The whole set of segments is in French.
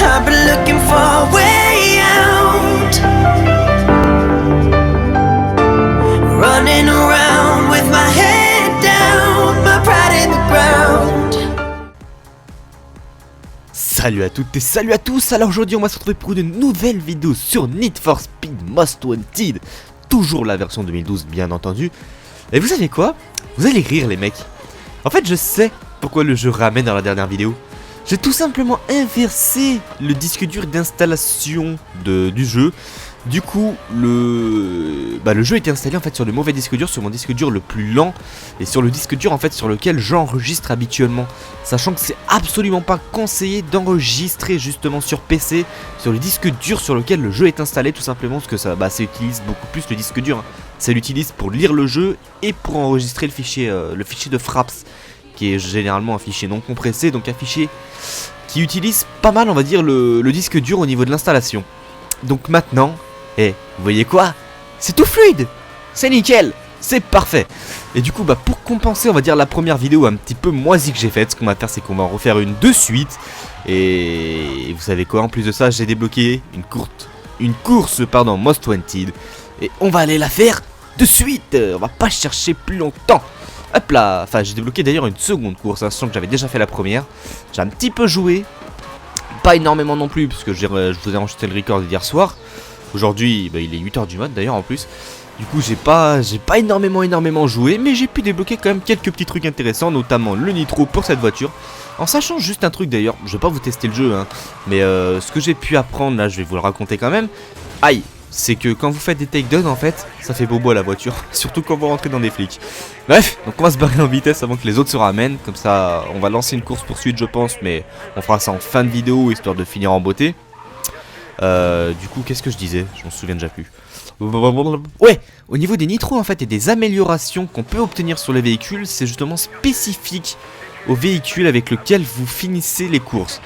I've been looking for a way out, running around with my head down, my pride in the ground. Salut à toutes et salut à tous. Alors aujourd'hui on va se retrouver pour une nouvelle vidéo sur Need for Speed Most Wanted. Toujours la version 2012 bien entendu. Et vous savez quoi? Vous allez rire les mecs. En fait je sais pourquoi le jeu ramène dans la dernière vidéo. J'ai tout simplement inversé le disque dur d'installation du jeu. Du coup le jeu était installé en fait sur le mauvais disque dur, sur mon disque dur le plus lent et sur le disque dur en fait sur lequel j'enregistre habituellement, sachant que c'est absolument pas conseillé d'enregistrer justement sur PC sur le disque dur sur lequel le jeu est installé, tout simplement parce que ça utilise beaucoup plus le disque dur, hein. Ça l'utilise pour lire le jeu et pour enregistrer le fichier de Fraps, qui est généralement un fichier non compressé, donc un fichier qui utilise pas mal on va dire le disque dur au niveau de l'installation. Donc maintenant, vous voyez quoi? C'est tout fluide, c'est nickel, c'est parfait. Et du coup pour compenser on va dire la première vidéo un petit peu moisie que j'ai faite, ce qu'on va faire c'est qu'on va en refaire une de suite. Et vous savez quoi, en plus de ça j'ai débloqué une course Most Wanted. Et on va aller la faire de suite, on va pas chercher plus longtemps. Hop là, enfin j'ai débloqué d'ailleurs une seconde course, hein, sachant que j'avais déjà fait la première. J'ai un petit peu joué, pas énormément non plus, parce que je vous ai enregistré le record d'hier soir. Aujourd'hui, il est 8h du mat d'ailleurs en plus. Du coup, j'ai pas énormément joué, mais j'ai pu débloquer quand même quelques petits trucs intéressants, notamment le nitro pour cette voiture. En sachant juste un truc d'ailleurs, je vais pas vous tester le jeu, hein, mais ce que j'ai pu apprendre là, je vais vous le raconter quand même. Aïe, c'est que quand vous faites des takedowns en fait, ça fait bobo à la voiture, surtout quand vous rentrez dans des flics. Bref, donc on va se barrer en vitesse avant que les autres se ramènent, comme ça on va lancer une course poursuite je pense, mais on fera ça en fin de vidéo histoire de finir en beauté. Du coup qu'est-ce que je disais? Je m'en souviens déjà plus. Ouais, au niveau des nitros en fait et des améliorations qu'on peut obtenir sur les véhicules, c'est justement spécifique au véhicule avec lequel vous finissez les courses.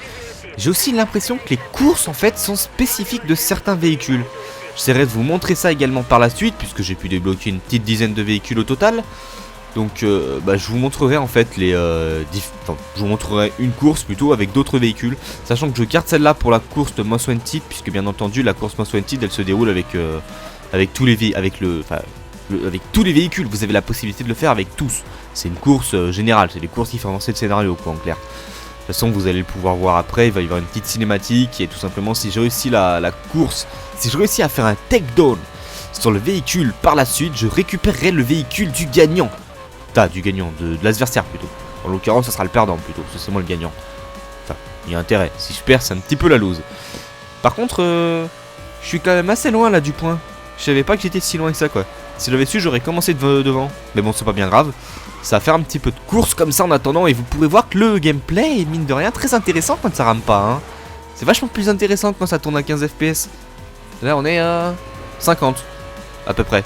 J'ai aussi l'impression que les courses en fait sont spécifiques de certains véhicules. J'essaierai de vous montrer ça également par la suite, puisque j'ai pu débloquer une petite dizaine de véhicules au total. Donc je vous montrerai en fait je vous montrerai une course plutôt avec d'autres véhicules, sachant que je garde celle-là pour la course de Most Wanted, puisque bien entendu la course Most Wanted elle se déroule avec tous les véhicules. Vous avez la possibilité de le faire avec tous. C'est une course générale, c'est des courses qui font avancer le scénario quoi en clair. De toute façon vous allez le pouvoir voir après, il va y avoir une petite cinématique et tout simplement si j'ai réussi la course, si je réussis à faire un takedown sur le véhicule par la suite, je récupérerai le véhicule du gagnant. De l'adversaire plutôt. En l'occurrence ça sera le perdant plutôt, parce que c'est moi le gagnant. Enfin, il y a intérêt, si je perds c'est un petit peu la loose. Par contre, je suis quand même assez loin là du point. Je savais pas que j'étais si loin que ça quoi. Si j'avais su j'aurais commencé devant. Mais bon c'est pas bien grave. Ça va faire un petit peu de course comme ça en attendant. Et vous pourrez voir que le gameplay est mine de rien très intéressant quand ça rame pas hein. C'est vachement plus intéressant quand ça tourne à 15 fps. Là on est à 50 à peu près.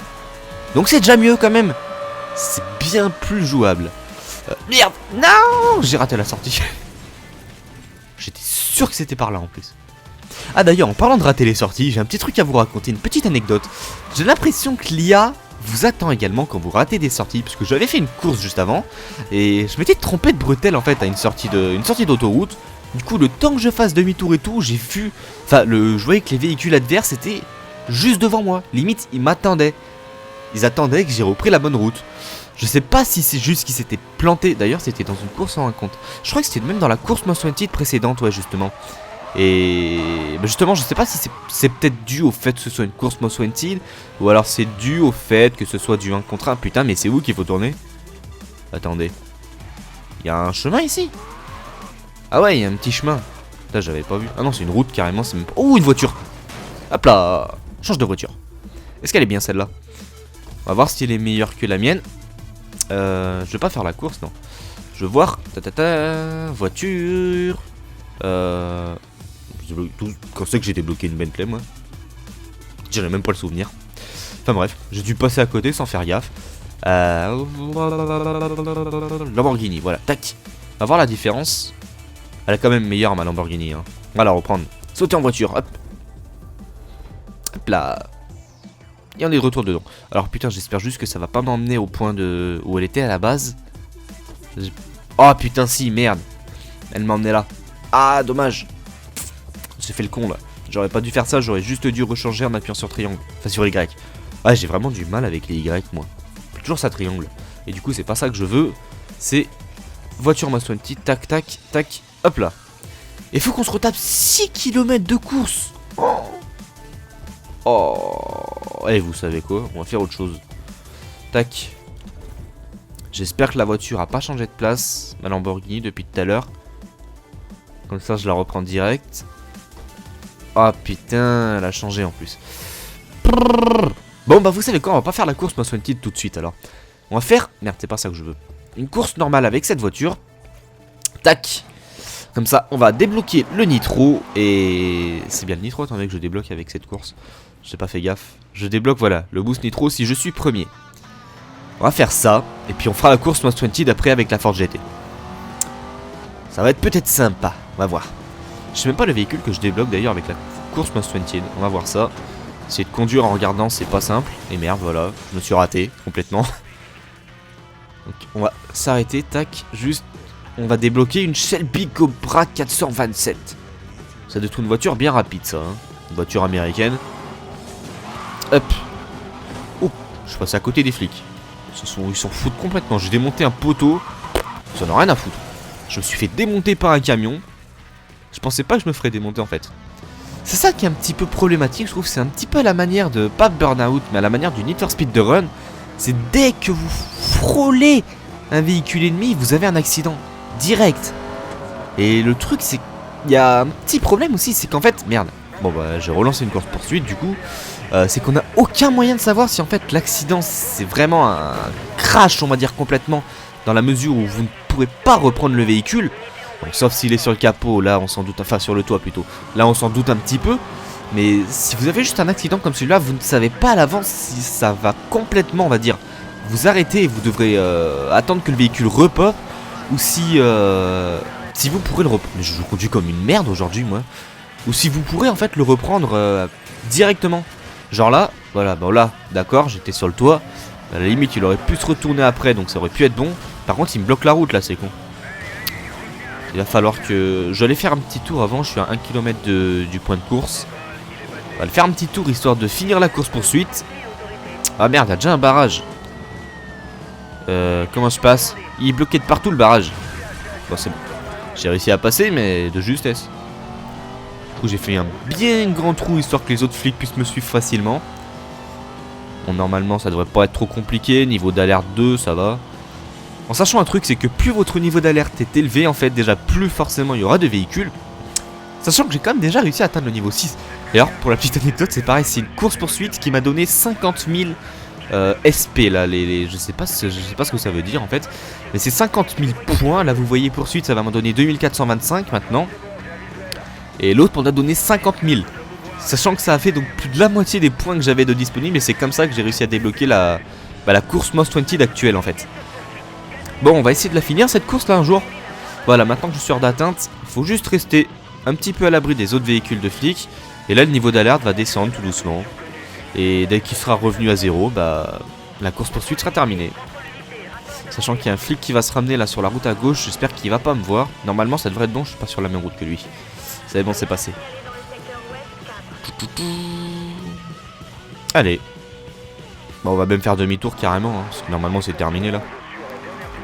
Donc c'est déjà mieux quand même. C'est bien plus jouable. Merde, non, j'ai raté la sortie. J'étais sûr que c'était par là en plus. Ah d'ailleurs en parlant de rater les sorties, j'ai un petit truc à vous raconter, une petite anecdote. J'ai l'impression que l'IA vous attend également quand vous ratez des sorties, parce que j'avais fait une course juste avant et je m'étais trompé de bretelle en fait à une sortie d'autoroute. Du coup le temps que je fasse demi-tour et tout, j'ai vu, je voyais que les véhicules adverses étaient juste devant moi, limite ils m'attendaient. Ils attendaient que j'ai repris la bonne route. Je sais pas si c'est juste qu'ils s'étaient plantés. D'ailleurs c'était dans une course en un compte. Je crois que c'était même dans la course Most Wanted précédente, ouais justement. Et justement je sais pas si c'est peut-être dû au fait que ce soit une course Most Wanted, ou alors c'est dû au fait que ce soit du 1 contre 1. Putain mais c'est où qu'il faut tourner? Attendez. Il y a un chemin ici? Ah ouais il y a un petit chemin. Putain j'avais pas vu. Ah non c'est une route carrément, c'est même pas... Oh une voiture. Hop là. Change de voiture. Est-ce qu'elle est bien celle-là? On va voir si elle est meilleure que la mienne. Je vais pas faire la course, non. Je veux voir. Voiture. Quand c'est que j'ai débloqué une Bentley, moi. J'en ai même pas le souvenir. Enfin bref, j'ai dû passer à côté sans faire gaffe. Lamborghini, voilà. Tac. On va voir la différence. Elle est quand même meilleure ma Lamborghini. Hein. On va la reprendre. Sauter en voiture. Hop. Hop là. Et on est de retour dedans. Alors putain j'espère juste que ça va pas m'emmener au point où elle était à la base. Oh putain si merde. Elle m'a emmené là. Ah dommage. J'ai fait le con là. J'aurais pas dû faire ça, j'aurais juste dû rechanger en appuyant sur triangle. Enfin sur Y. Ah, j'ai vraiment du mal avec les Y moi. Toujours ça triangle. Et du coup c'est pas ça que je veux. C'est voiture Most Wanted, tac tac tac, hop là. Et faut qu'on se retape 6 km de course. Oh. Et vous savez quoi, on va faire autre chose. Tac. J'espère que la voiture a pas changé de place, ma Lamborghini, depuis tout à l'heure. Comme ça je la reprends direct. Oh putain, elle a changé en plus. Bon bah vous savez quoi, on va pas faire la course Most Wanted tout de suite alors. On va faire, merde c'est pas ça que je veux. Une course normale avec cette voiture. Tac. Comme ça on va débloquer le nitro. Et c'est bien le nitro, attendez que je débloque avec cette course. J'ai pas fait gaffe. Je débloque voilà, le boost nitro si je suis premier. On va faire ça. Et puis on fera la course Most Wanted après avec la Ford GT. Ça va être peut-être sympa, on va voir. Je sais même pas le véhicule que je débloque d'ailleurs avec la course Most Wanted. On va voir ça. Essayer de conduire en regardant, c'est pas simple. Et merde, voilà, je me suis raté complètement. Donc on va s'arrêter, tac, juste. On va débloquer une Shelby Cobra 427. Ça doit être une voiture bien rapide ça, hein. Une voiture américaine. Hop. Oh, je suis passé à côté des flics. Ils s'en foutent complètement. J'ai démonté un poteau. Ça n'a rien à foutre. Je me suis fait démonter par un camion. Je pensais pas que je me ferais démonter en fait. C'est ça qui est un petit peu problématique, je trouve. C'est un petit peu à la manière de, pas Burnout, mais à la manière du Need for Speed The Run. C'est dès que vous frôlez un véhicule ennemi, vous avez un accident. Direct. Et le truc, c'est qu'il y a un petit problème aussi, c'est qu'en fait, merde. Bon bah j'ai relancé une course poursuite du coup. C'est qu'on a aucun moyen de savoir si en fait l'accident c'est vraiment un crash, on va dire complètement. Dans la mesure où vous ne pourrez pas reprendre le véhicule. Donc, sauf s'il est sur le capot, là on s'en doute, enfin sur le toit plutôt. Là on s'en doute un petit peu. Mais si vous avez juste un accident comme celui-là, vous ne savez pas à l'avance si ça va complètement, on va dire, vous arrêter et vous devrez attendre que le véhicule repop. Ou si vous pourrez le reprendre. Mais je conduis comme une merde aujourd'hui moi. Ou si vous pourrez en fait le reprendre directement. Genre là, voilà, bon là, d'accord, j'étais sur le toit. À la limite il aurait pu se retourner après, donc ça aurait pu être bon. Par contre il me bloque la route là, c'est con. Il va falloir que... Je vais aller faire un petit tour avant, je suis à 1 km du point de course. On va aller faire un petit tour histoire de finir la course poursuite. Ah merde, il y a déjà un barrage. Comment je passe? Il est bloqué de partout le barrage. Bon c'est bon. J'ai réussi à passer mais de justesse. Du coup j'ai fait un bien grand trou histoire que les autres flics puissent me suivre facilement. Bon normalement ça devrait pas être trop compliqué. Niveau d'alerte 2 ça va. En sachant un truc, c'est que plus votre niveau d'alerte est élevé, en fait, déjà plus forcément il y aura de véhicules. Sachant que j'ai quand même déjà réussi à atteindre le niveau 6. Et alors, pour la petite anecdote, c'est pareil, c'est une course-poursuite qui m'a donné 50 000 SP, là, je sais pas ce que ça veut dire, en fait. Mais c'est 50 000 points, là, vous voyez, poursuite, ça va m'en donner 2425, maintenant. Et l'autre m'en a donné 50 000. Sachant que ça a fait donc plus de la moitié des points que j'avais de disponibles, et c'est comme ça que j'ai réussi à débloquer la course Most Wanted actuelle, en fait. Bon, on va essayer de la finir cette course là un jour. Voilà, maintenant que je suis hors d'atteinte, il faut juste rester un petit peu à l'abri des autres véhicules de flics. Et là, le niveau d'alerte va descendre tout doucement. Et dès qu'il sera revenu à 0, bah la course poursuite sera terminée. Sachant qu'il y a un flic qui va se ramener là sur la route à gauche, j'espère qu'il va pas me voir. Normalement, ça devrait être bon, je suis pas sur la même route que lui. C'est bon, c'est passé. Allez. Bon, on va même faire demi-tour carrément, hein, parce que normalement c'est terminé là.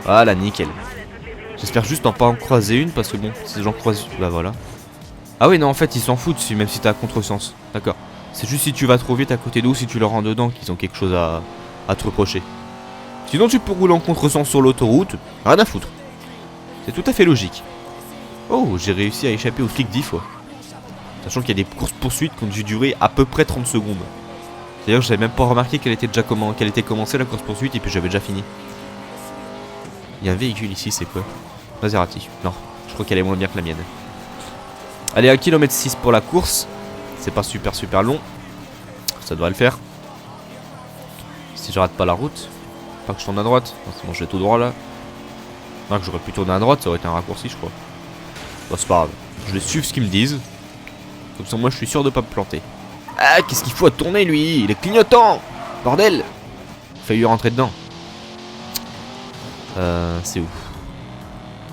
Voilà, nickel. J'espère juste n'en pas en croiser une, parce que bon, si j'en croise... Bah voilà. Ah oui, non, en fait, ils s'en foutent, même si t'es à contresens. D'accord. C'est juste si tu vas trop vite à côté d'eux, si tu leur rends dedans, qu'ils ont quelque chose à te reprocher. Sinon, tu peux rouler en contresens sur l'autoroute, rien à foutre. C'est tout à fait logique. Oh, j'ai réussi à échapper aux flics 10 fois. Sachant qu'il y a des courses-poursuites qui ont dû durer à peu près 30 secondes. D'ailleurs, j'avais même pas remarqué qu'elle était commencée la course-poursuite, et puis j'avais déjà fini. Il y a un véhicule ici, c'est quoi? Maserati. Non, je crois qu'elle est moins bien que la mienne. Allez, 1 km 6 pour la course. C'est pas super long. Ça devrait le faire. Si je rate pas la route. Pas que je tourne à droite. Non, c'est bon, je vais tout droit là. Non, que j'aurais pu tourner à droite, ça aurait été un raccourci, je crois. Bon, c'est pas grave. Je vais suivre ce qu'ils me disent. Comme ça, moi, je suis sûr de pas me planter. Ah, qu'est-ce qu'il faut à tourner, lui? Il est clignotant! Bordel! Failli lui rentrer dedans. C'est où?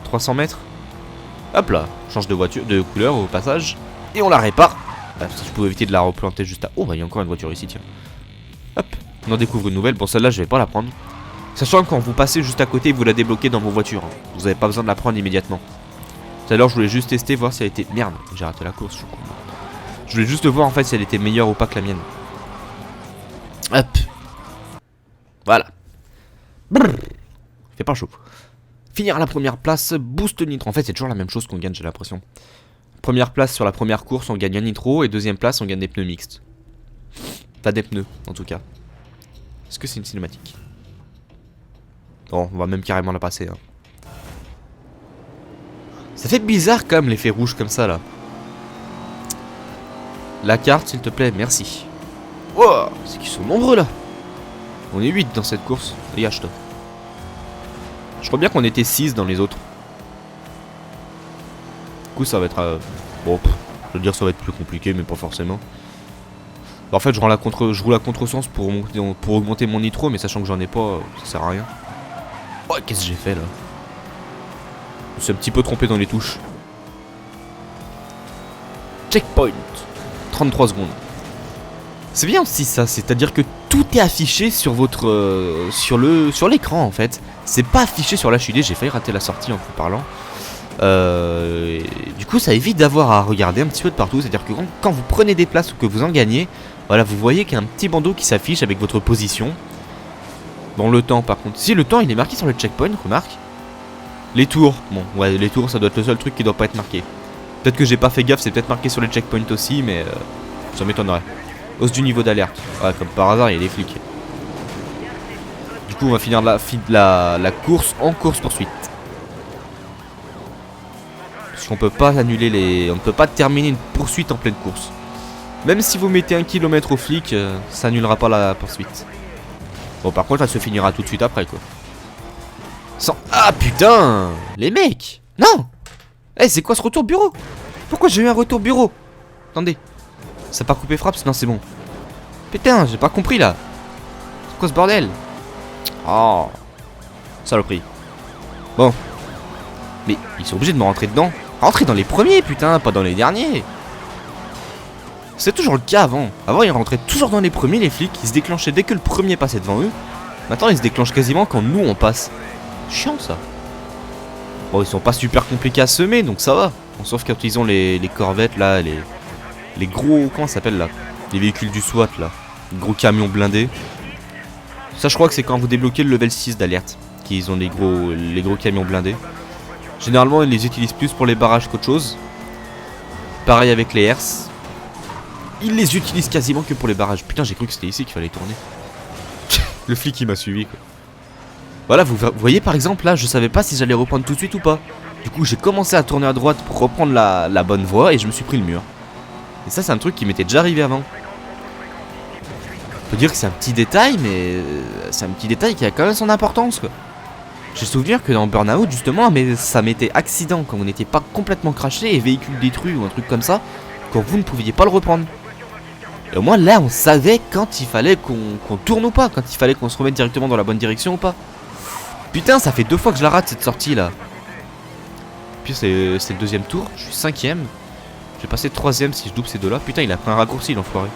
300 mètres. Hop là, change de voiture, de couleur au passage. Et on la répare. Si je pouvais éviter de la replanter juste à... Oh bah il y a encore une voiture ici, tiens. Hop, on en découvre une nouvelle. Bon, celle-là je vais pas la prendre. Sachant que quand vous passez juste à côté, vous la débloquez dans vos voitures, hein. Vous avez pas besoin de la prendre immédiatement. Tout à l'heure je voulais juste tester, voir si elle était... Merde, j'ai raté la course, je suis con. Je voulais juste voir en fait si elle était meilleure ou pas que la mienne. Hop. Voilà. Brrr. Fait pas chaud. Finir à la première place, boost nitro. En fait c'est toujours la même chose qu'on gagne, j'ai l'impression. Première place sur la première course, on gagne un nitro. Et deuxième place, on gagne des pneus mixtes. Pas des pneus, en tout cas. Est-ce que c'est une cinématique? Bon, on va même carrément la passer, hein. Ça fait bizarre quand même l'effet rouge comme ça là. La carte s'il te plaît, merci. Wow, c'est qu'ils sont nombreux là. On est 8 dans cette course. Dégage-toi. Je crois bien qu'on était 6 dans les autres. Du coup ça va être... Bon, je veux dire ça va être plus compliqué mais pas forcément. En fait je roule à contresens pour augmenter mon nitro, mais sachant que j'en ai pas, ça sert à rien. Oh, qu'est-ce que j'ai fait là? Je me suis un petit peu trompé dans les touches. Checkpoint. 33 secondes. C'est bien aussi ça, c'est-à-dire que tout est affiché sur votre sur l'écran en fait. C'est pas affiché sur l'HUD, j'ai failli rater la sortie en vous parlant. Du coup ça évite d'avoir à regarder un petit peu de partout, c'est-à-dire que quand vous prenez des places ou que vous en gagnez, voilà, vous voyez qu'il y a un petit bandeau qui s'affiche avec votre position. Bon, le temps par contre, si le temps il est marqué sur le checkpoint, remarque. Les tours, bon ouais, les tours ça doit être le seul truc qui doit pas être marqué. Peut-être que j'ai pas fait gaffe, c'est peut-être marqué sur les checkpoints aussi, mais ça m'étonnerait. Hausse du niveau d'alerte, ouais, comme par hasard il y a des flics. Du coup on va finir la course en course poursuite. Parce qu'on peut pas annuler les... On ne peut pas terminer une poursuite en pleine course. Même si vous mettez 1 km au flic, ça annulera pas la poursuite. Bon par contre elle se finira tout de suite après quoi. Sans... Ah putain, les mecs. Non. Eh c'est quoi ce retour bureau? Pourquoi j'ai eu un retour bureau? Attendez. Ça a pas coupé frappe? Non c'est bon. Putain j'ai pas compris là. C'est quoi ce bordel? Oh. Saloperie. Bon. Mais ils sont obligés de me rentrer dedans. Rentrer dans les premiers putain, pas dans les derniers. C'est toujours le cas avant. Avant ils rentraient toujours dans les premiers les flics. Ils se déclenchaient dès que le premier passait devant eux. Maintenant ils se déclenchent quasiment quand nous on passe. Chiant ça. Bon ils sont pas super compliqués à semer donc ça va. Bon, sauf quand ils ont les corvettes là, les gros... Comment ça s'appelle là? Les véhicules du SWAT là. Les gros camions blindés. Ça je crois que c'est quand vous débloquez le level 6 d'alerte qu'ils ont les gros camions blindés. Généralement ils les utilisent plus pour les barrages qu'autre chose. Pareil avec les herses. Ils les utilisent quasiment que pour les barrages. Putain j'ai cru que c'était ici qu'il fallait tourner. Le flic il m'a suivi quoi. Voilà vous voyez par exemple là je savais pas si j'allais reprendre tout de suite ou pas. Du coup j'ai commencé à tourner à droite pour reprendre la bonne voie et je me suis pris le mur. Et ça c'est un truc qui m'était déjà arrivé avant. On peut dire que c'est un petit détail mais c'est un petit détail qui a quand même son importance quoi. J'ai souvenir que dans Burnout justement mais ça m'était accident quand vous n'étiez pas complètement craché et véhicule détruit ou un truc comme ça, quand vous ne pouviez pas le reprendre. Et au moins là on savait quand il fallait qu'on tourne ou pas, quand il fallait qu'on se remette directement dans la bonne direction ou pas. Putain ça fait 2 fois que je la rate cette sortie là. Puis c'est le deuxième tour, je suis 5ème. Je vais passer 3ème si je double ces deux là. Putain il a pris un raccourci l'enfoiré.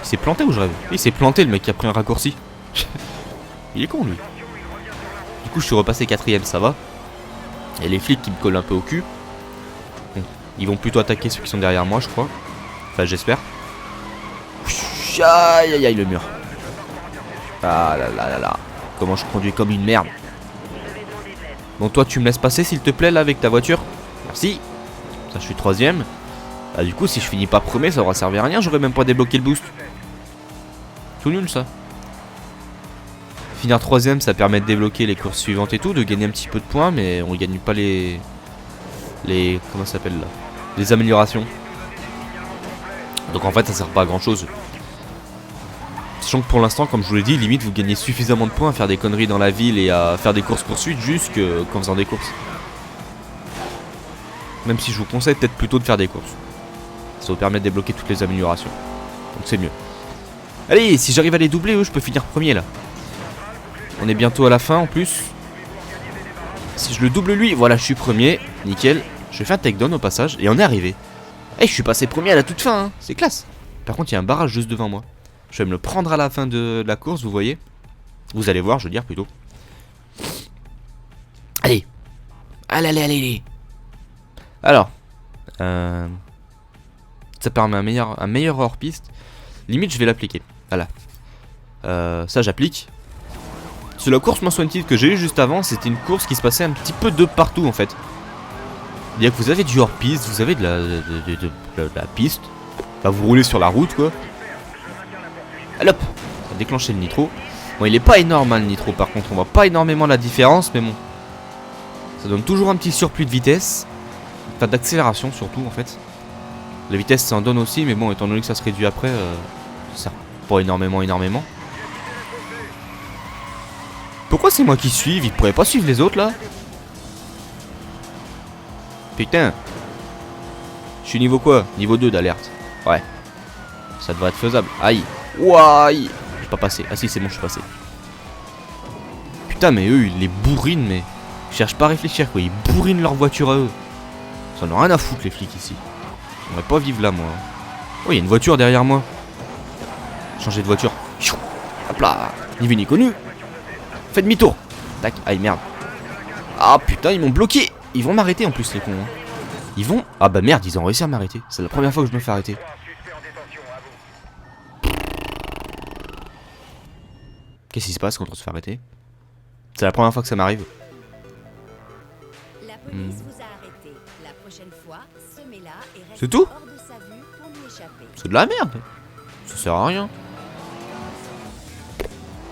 Il s'est planté ou je rêve? Il s'est planté le mec qui a pris un raccourci. Il est con lui. Du coup je suis repassé 4ème, ça va. Et les flics qui me collent un peu au cul. Bon, ils vont plutôt attaquer ceux qui sont derrière moi je crois. Enfin j'espère. Aïe aïe aïe le mur. Ah là là là là. Comment je conduis comme une merde. Bon toi tu me laisses passer s'il te plaît là avec ta voiture. Merci. Ça je suis 3ème. Ah du coup si je finis pas premier ça aura servi à rien. J'aurais même pas débloqué le boost. Tout nul ça. Finir 3ème ça permet de débloquer les courses suivantes et tout. De gagner un petit peu de points mais on gagne pas les comment ça s'appelle là, les améliorations. Donc en fait ça sert pas à grand chose. Sachant que pour l'instant, comme je vous l'ai dit, limite vous gagnez suffisamment de points à faire des conneries dans la ville et à faire des courses poursuites juste qu'en faisant des courses. Même si je vous conseille peut-être plutôt de faire des courses. Ça vous permet de débloquer toutes les améliorations. Donc c'est mieux. Allez, si j'arrive à les doubler, eux, je peux finir premier là. On est bientôt à la fin en plus. Si je le double lui, voilà, je suis premier. Nickel. Je fais un takedown au passage et on est arrivé. Eh, je suis passé premier à la toute fin, hein. C'est classe. Par contre, il y a un barrage juste devant moi. Je vais me le prendre à la fin de la course, vous voyez. Vous allez voir, je veux dire plutôt. Allez. Allez. Alors. Ça permet un meilleur hors-piste. Limite, je vais l'appliquer. Voilà. Ça, j'applique. Sur la course Most Wanted que j'ai eu juste avant, c'était une course qui se passait un petit peu de partout en fait. Il y a que vous avez du hors-piste, vous avez de la piste. Enfin, vous roulez sur la route quoi. Allez hop, ça a déclenché le nitro. Bon, il est pas énorme hein, le nitro par contre, on voit pas énormément la différence, mais bon. Ça donne toujours un petit surplus de vitesse. Enfin, d'accélération surtout en fait. La vitesse ça en donne aussi, mais bon, étant donné que ça se réduit après, ça sert pas énormément. Pourquoi c'est moi qui suive? Il pourrait pas suivre les autres là? Putain. Je suis niveau quoi? Niveau 2 d'alerte. Ouais. Ça devrait être faisable. Aïe. Ouaille. Je suis pas passé. Ah si c'est bon, je suis passé. Putain mais eux ils les bourrinent mais... Ils cherchent pas à réfléchir quoi. Ils bourrinent leur voiture à eux. Ça n'en a rien à foutre les flics ici. J'aimerais pas vivre là moi. Oh il y a une voiture derrière moi. Changer de voiture. Hop là. Ni vu ni connu. Fais demi-tour. Tac. Aïe merde. Ah putain ils m'ont bloqué. Ils vont m'arrêter en plus les cons hein. Ils vont... Ah bah merde ils ont réussi à m'arrêter. C'est la première fois que je me fais arrêter. Qu'est-ce qui se passe quand on se fait arrêter? C'est la première fois que ça m'arrive. La police vous a arrêté. La prochaine fois, semez-la et restez C'est tout? hors de sa vue pour lui échapper. C'est de la merde. Ça sert à rien.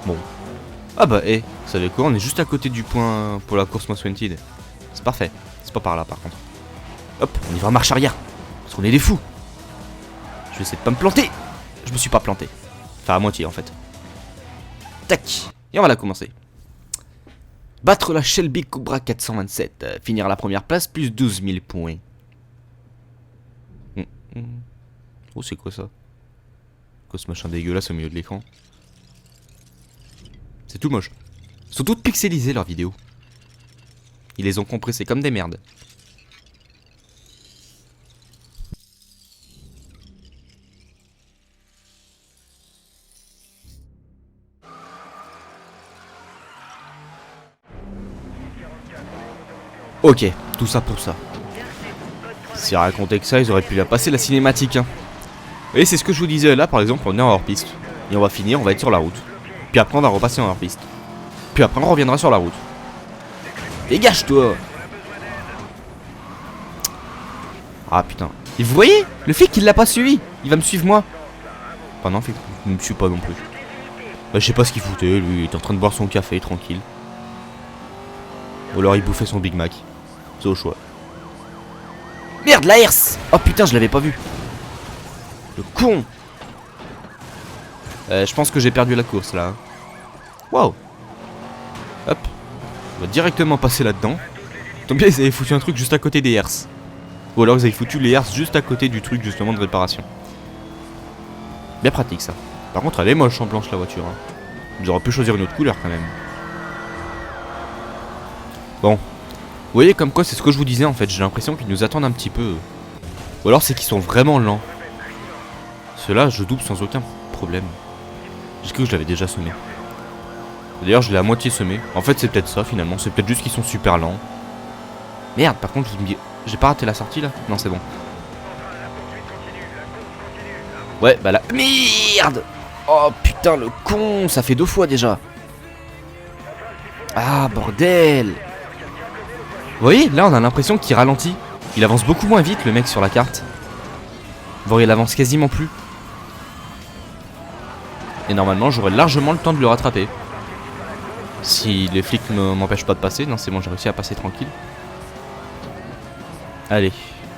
Bon. Ah bah vous savez quoi? On est juste à côté du point pour la course Most Wanted. C'est parfait. C'est pas par là par contre. Hop, on y va en marche arrière. Parce qu'on est des fous. Je vais essayer de pas me planter. Je me suis pas planté. Enfin à moitié en fait. Tac. Et on va la commencer. Battre la Shelby Cobra 427. Finir à la première place plus 12 000 points. Oh c'est quoi ça? Quoi ce machin dégueulasse au milieu de l'écran? C'est tout moche. Ils sont toutes pixelisées leurs vidéos. Ils les ont compressées comme des merdes. Ok, tout ça pour ça. Si racontait que ça, ils auraient pu la passer la cinématique. Hein. Et c'est ce que je vous disais là, par exemple, on est en hors-piste. Et on va finir, on va être sur la route. Puis après, on va repasser en hors-piste. Puis après, on reviendra sur la route. Dégage-toi! Ah putain. Et vous voyez? Le flic, il l'a pas suivi. Il va me suivre moi. Enfin non, il me suit pas non plus. Bah, je sais pas ce qu'il foutait, lui. Il était en train de boire son café, tranquille. Ou alors il bouffait son Big Mac. C'est au choix. Merde, la herse! Oh putain, je l'avais pas vu. Le con! Je pense que j'ai perdu la course là. Waouh! Hop. On va directement passer là-dedans. Tant bien, ils avaient foutu un truc juste à côté des herses. Ou alors ils avaient foutu les herses juste à côté du truc justement de réparation. Bien pratique ça. Par contre, elle est moche en blanche la voiture. Hein. Ils auraient pu choisir une autre couleur quand même. Bon. Vous voyez comme quoi c'est ce que je vous disais en fait. J'ai l'impression qu'ils nous attendent un petit peu. Ou alors c'est qu'ils sont vraiment lents. Ceux-là, je double sans aucun problème. J'ai cru que je l'avais déjà semé. D'ailleurs, je l'ai à moitié semé. En fait, c'est peut-être ça finalement. C'est peut-être juste qu'ils sont super lents. Merde, par contre, je me dis... J'ai pas raté la sortie là? Non, c'est bon. Ouais, bah là... Merde! Oh putain, le con! Ça fait 2 fois déjà. Ah, bordel! Vous voyez, là, on a l'impression qu'il ralentit. Il avance beaucoup moins vite, le mec, sur la carte. Bon, il avance quasiment plus. Et normalement, j'aurais largement le temps de le rattraper. Si les flics ne m'empêchent pas de passer. Non, c'est bon, j'ai réussi à passer tranquille. Allez,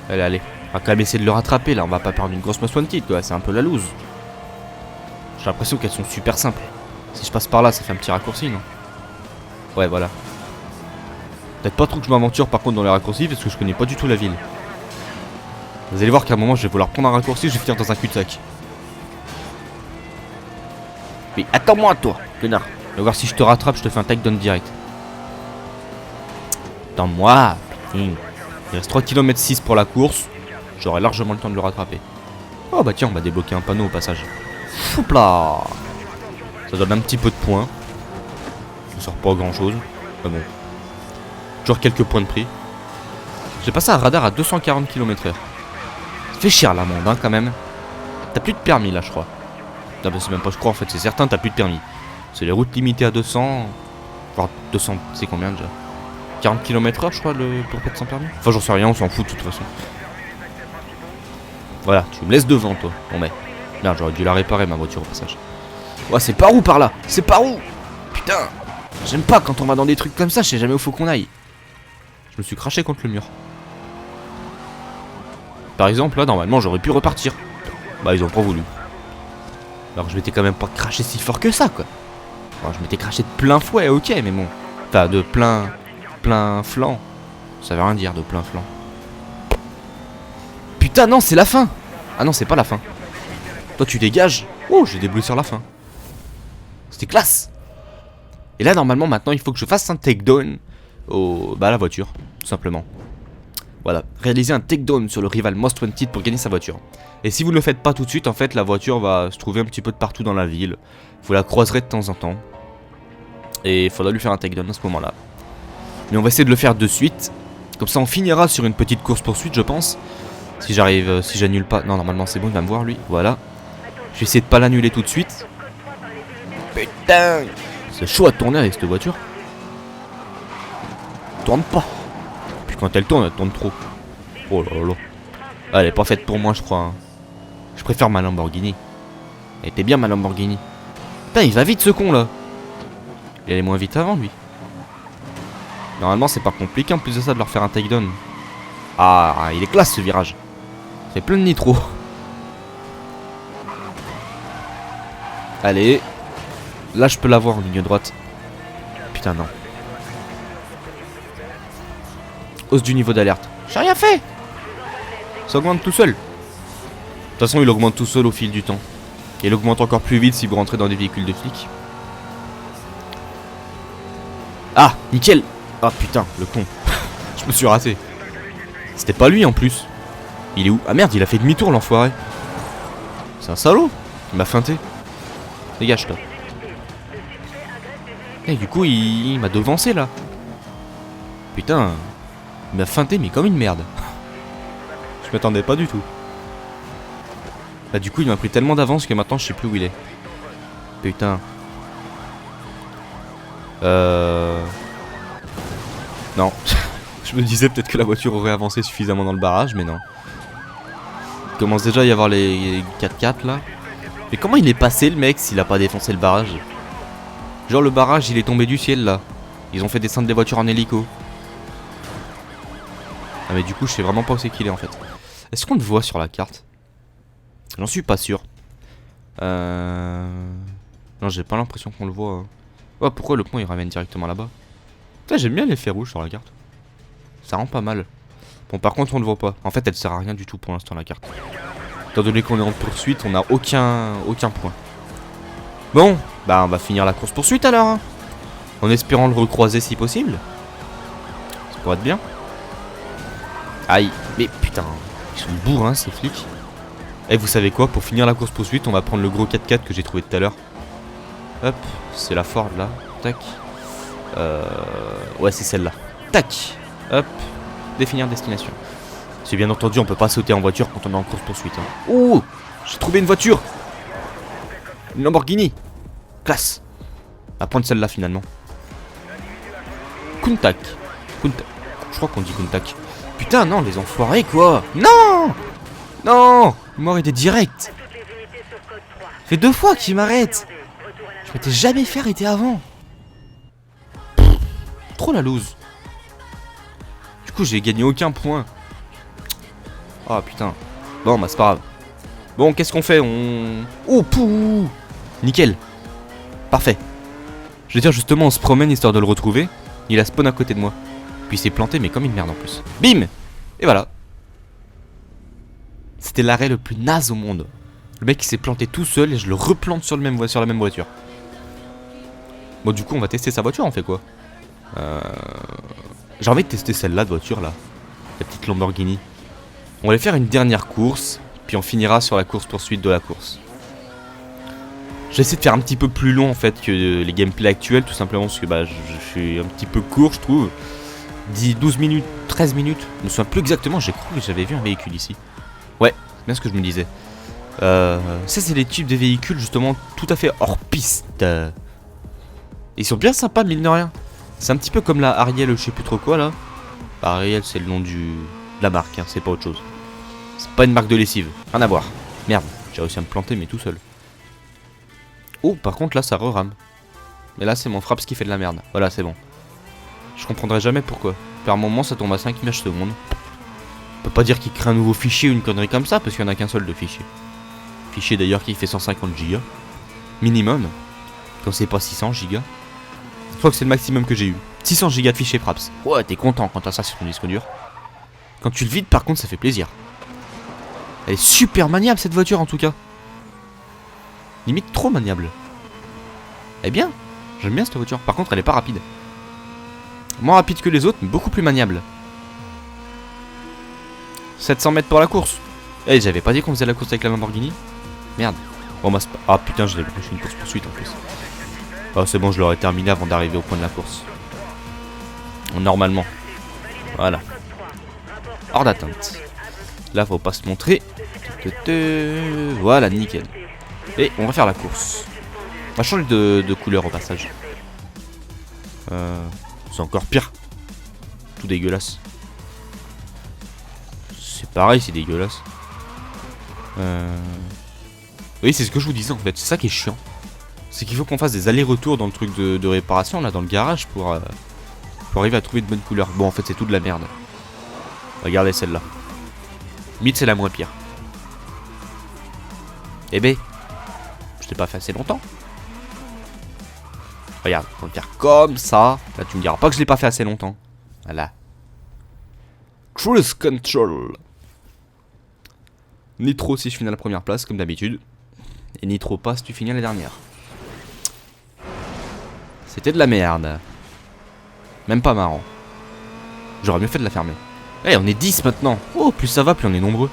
allez. On va quand même essayer de le rattraper, là. On va pas perdre une grosse Most Wanted, quoi. C'est un peu la loose. J'ai l'impression qu'elles sont super simples. Si je passe par là, ça fait un petit raccourci, non? Ouais, voilà. Peut-être pas trop que je m'aventure, par contre, dans les raccourcis, parce que je connais pas du tout la ville. Vous allez voir qu'à un moment, je vais vouloir prendre un raccourci, je vais finir dans un cul-de-sac. Mais attends-moi, toi, connard. On va voir si je te rattrape, je te fais un takedown direct. Attends-moi. Putain. Il reste 3 km 6 pour la course. J'aurai largement le temps de le rattraper. Oh bah tiens, on va débloquer un panneau au passage. Hop là. Ça donne un petit peu de points. Ça sert pas à grand chose. Mais bon. Toujours quelques points de prix. J'ai passé un radar à 240 km/h. Ça fait cher l'amende hein, quand même. T'as plus de permis là je crois. Non bah c'est même pas je crois en fait, c'est certain t'as plus de permis. C'est les routes limitées à 200. Voire 200, c'est combien déjà 40 km/h je crois pour être sans permis. Enfin j'en sais rien, on s'en fout de toute façon. Voilà, tu me laisses devant toi. Bon mais. Merde, j'aurais dû la réparer ma voiture au passage. Ouais c'est par où par là? C'est par où? Putain. J'aime pas quand on va dans des trucs comme ça, je sais jamais où faut qu'on aille. Je me suis craché contre le mur. Par exemple là normalement j'aurais pu repartir. Bah ils ont pas voulu. Alors je m'étais quand même pas craché si fort que ça quoi. Alors, je m'étais craché de plein fouet, ok mais bon. Enfin de plein flanc. Ça veut rien dire de plein flanc. Putain non c'est la fin. Ah non c'est pas la fin. Toi tu dégages. Oh j'ai des bleus sur la fin. C'était classe. Et là normalement maintenant il faut que je fasse un takedown à la voiture, tout simplement. Voilà, réaliser un takedown sur le rival Most Wanted pour gagner sa voiture. Et si vous ne le faites pas tout de suite, en fait la voiture va se trouver un petit peu de partout dans la ville. Vous la croiserez de temps en temps. Et il faudra lui faire un takedown à ce moment là. Mais on va essayer de le faire de suite. Comme ça on finira sur une petite course poursuite je pense. Si j'arrive, si j'annule pas. Non normalement c'est bon, il va me voir lui, voilà. Je vais essayer de pas l'annuler tout de suite. Putain. C'est chaud à tourner avec cette voiture. Tourne pas. Puis quand elle tourne trop. Oh là là. Elle est pas faite pour moi je crois. Hein. Je préfère ma Lamborghini. Elle était bien ma Lamborghini. Putain il va vite ce con là. Il allait moins vite avant lui. Normalement c'est pas compliqué en plus de ça de leur faire un takedown. Ah il est classe ce virage. C'est plein de nitro. Allez. Là je peux l'avoir en ligne droite. Putain non. Hausse du niveau d'alerte. J'ai rien fait. Ça augmente tout seul. De toute façon il augmente tout seul au fil du temps. Et il augmente encore plus vite si vous rentrez dans des véhicules de flics. Ah nickel. Ah putain le con. Je me suis raté. C'était pas lui en plus. Il est où? Ah merde il a fait demi-tour l'enfoiré. C'est un salaud. Il m'a feinté. Dégage toi. Et du coup il m'a devancé là. Putain. Il m'a feinté mais comme une merde. Je m'attendais pas du tout. Bah du coup il m'a pris tellement d'avance que maintenant je sais plus où il est. Putain. Non. Je me disais peut-être que la voiture aurait avancé suffisamment dans le barrage mais non. Il commence déjà à y avoir les 4x4 là. Mais comment il est passé le mec s'il a pas défoncé le barrage? Genre le barrage il est tombé du ciel là. Ils ont fait descendre des voitures en hélico. Ah mais du coup je sais vraiment pas où c'est qu'il est en fait. Est-ce qu'on le voit sur la carte? J'en suis pas sûr. Non j'ai pas l'impression qu'on le voit. Hein. Oh pourquoi le pont il ramène directement là-bas? Putain j'aime bien l'effet rouge sur la carte. Ça rend pas mal. Bon par contre on le voit pas. En fait elle sert à rien du tout pour l'instant la carte. Étant donné qu'on est en poursuite on a aucun point. Bon bah on va finir la course poursuite alors hein. En espérant le recroiser si possible. Ça pourrait être bien. Aïe mais putain. Ils sont bourrins ces flics. Et vous savez quoi, pour finir la course poursuite on va prendre le gros 4x4 que j'ai trouvé tout à l'heure. Hop, c'est la Ford là. Tac. Ouais c'est celle-là. Tac. Hop. Définir destination. C'est bien entendu on peut pas sauter en voiture quand on est en course poursuite hein. Ouh. J'ai trouvé une voiture. Une Lamborghini. Classe. On va prendre celle-là finalement. Countach. Je crois qu'on dit Countach. Putain non les enfoirés quoi. Non. Non. Il m'aurait été direct. Ça fait 2 fois qu'il m'arrête. Je m'étais jamais fait arrêter avant. Trop la loose. Du coup j'ai gagné aucun point. Oh putain. Bon bah c'est pas grave. Bon qu'est-ce qu'on fait? Oh pouh. Nickel. Parfait. Je veux dire justement on se promène histoire de le retrouver. Il a spawn à côté de moi. Puis il s'est planté mais comme une merde en plus. Bim. Et voilà. C'était l'arrêt le plus naze au monde. Le mec il s'est planté tout seul et je le replante sur la même voiture. Bon du coup on va tester sa voiture, on fait quoi? J'ai envie de tester celle-là de voiture là. La petite Lamborghini. On va aller faire une dernière course, puis on finira sur la course-poursuite de la course. J'essaie de faire un petit peu plus long en fait que les gameplays actuels, tout simplement parce que bah, je suis un petit peu court, je trouve. 12 minutes, 13 minutes, je me souviens plus exactement, j'ai cru que j'avais vu un véhicule ici. Ouais, c'est bien ce que je me disais. Ça c'est les types de véhicules justement tout à fait hors piste. Ils sont bien sympas mine de rien. C'est un petit peu comme la Ariel, je sais plus trop quoi là. Ariel c'est le nom de la marque, hein, c'est pas autre chose. C'est pas une marque de lessive, rien à voir. Merde, j'ai réussi à me planter mais tout seul. Oh par contre là ça re-rame. Mais là c'est mon Fraps qui fait de la merde, voilà c'est bon. Je comprendrai jamais pourquoi. Par moment ça tombe à 5 images secondes. On peut pas dire qu'il crée un nouveau fichier ou une connerie comme ça parce qu'il y en a qu'un seul de fichier. Fichier d'ailleurs qui fait 150 Go. Minimum. Quand c'est pas 600 Go. Je crois que c'est le maximum que j'ai eu. 600 Go de fichier Fraps. Ouais, t'es content quand t'as ça sur ton disque dur. Quand tu le vides par contre ça fait plaisir. Elle est super maniable cette voiture en tout cas. Limite trop maniable. Elle est bien. J'aime bien cette voiture. Par contre elle est pas rapide. Moins rapide que les autres mais beaucoup plus maniable. 700 mètres pour la course. Eh j'avais pas dit qu'on faisait la course avec la Lamborghini. Merde. Bon bah ah putain je l'ai pris une course poursuite en plus. Oh c'est bon je l'aurais terminé avant d'arriver au point de la course. Normalement. Voilà. Hors d'atteinte. Là faut pas se montrer. Voilà nickel. Et on va faire la course. On va changer de couleur au passage. C'est encore pire. Tout dégueulasse. C'est pareil c'est dégueulasse. Oui c'est ce que je vous disais en fait. C'est ça qui est chiant. C'est qu'il faut qu'on fasse des allers-retours dans le truc de réparation là dans le garage pour arriver à trouver de bonnes couleurs. Bon en fait c'est tout de la merde. Regardez celle-là. Limite c'est la moins pire. Eh ben, je t'ai pas fait assez longtemps. Regarde, on va le faire comme ça. Là tu me diras pas que je l'ai pas fait assez longtemps. Voilà. Cruise Control. Nitro si je finis à la première place comme d'habitude. Et Nitro pas si tu finis à la dernière. C'était de la merde. Même pas marrant. J'aurais mieux fait de la fermer. Eh on est 10 maintenant. Oh plus ça va plus on est nombreux.